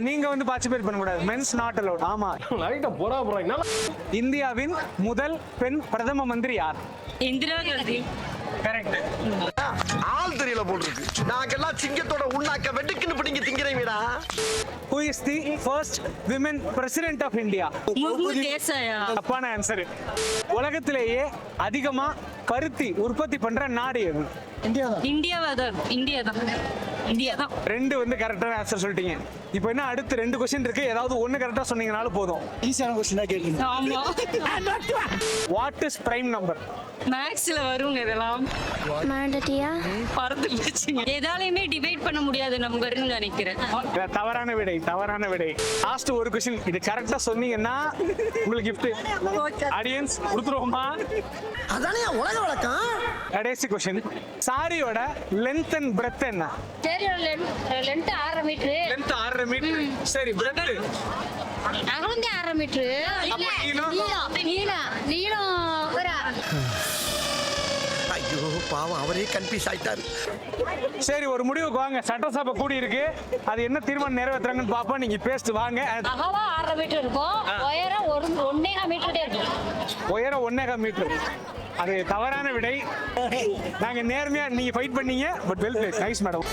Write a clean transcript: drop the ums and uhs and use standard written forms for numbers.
நீங்க வந்து பார்ட்டிசிபேட் பண்ண கூடாது. Men's not allowed. ஆமா. லைட்டா போறா போறா. இந்தியாவின் முதல் பெண் பிரதம மந்திரி யார்? இந்திரா காந்தி. கரெக்ட். ஆள் தெரியல போட்டுருக்கு. நாங்கெல்லாம் சிங்கத்தோட உண்ணாக்க வெட்டுக்குன்னு பிடிங்க திங்கிறீங்கடா. Who is the first women president of India? Murmu தேசாயா. தப்பான ஆன்சர். உலகத்திலேயே அதிகமா பருத்தி உற்பத்தி பண்ற நாடு எது? இந்தியா தான். ரெண்டு வந்து கரெக்டான ஆன்சர் சொல்லிட்டீங்க. இப்போ என்ன அடுத்து 2 கொஸ்டின் இருக்கு. ஏதாவது ஒன்னு கரெக்டா சொன்னீங்கனாலும் போதும். ஈஸியான கொஸ்டினா கேளுங்க. ஆமா. What is prime number? மேக்ஸ்ல வருங்க இதெல்லாம். மாண்டட்டியா பறந்து போச்சுங்க. எதாலையுமே டிவைட் பண்ண முடியாது நமக்குன்னு நினைக்கிறேன். தவறான விடை. லாஸ்ட் ஒரு கொஸ்டின். இது கரெக்டா சொன்னீங்கன்னா உங்களுக்கு gift. ஆடியன்ஸ் கொடுத்துருவோமா? அதானே உலக வழக்கம். கடைசி கொஸ்டின். சாரியோட லென்த் அண்ட் பிரெத் என்ன? Length 6 metre. Length 6 metre. சரி, பிரெத் அகலம் 6 மீட்டர். அப்ப நீளம் ஒரு ஐயோ பாவம் அவரே கன்ஃபியூஸ் ஆயிட்டாரு. சரி, ஒரு முடிவுக்கு வாங்க. சட்டசபை கூடி இருக்கு. அது என்ன தீர்மானம் நிறைவேற்றுறாங்கன்னு பாப்போம். நீங்க பேசிட்டு வாங்க. அகலம் 6 மீட்டர் இருக்கும். உயரம் 1.5 மீட்டர் இருக்கும். உயரம் 1.5 மீட்டர். அது தவறான விடை. நாங்க நேர்மையா நீங்க ஃபைட் பண்ணீங்க. But well plate. Nice madam.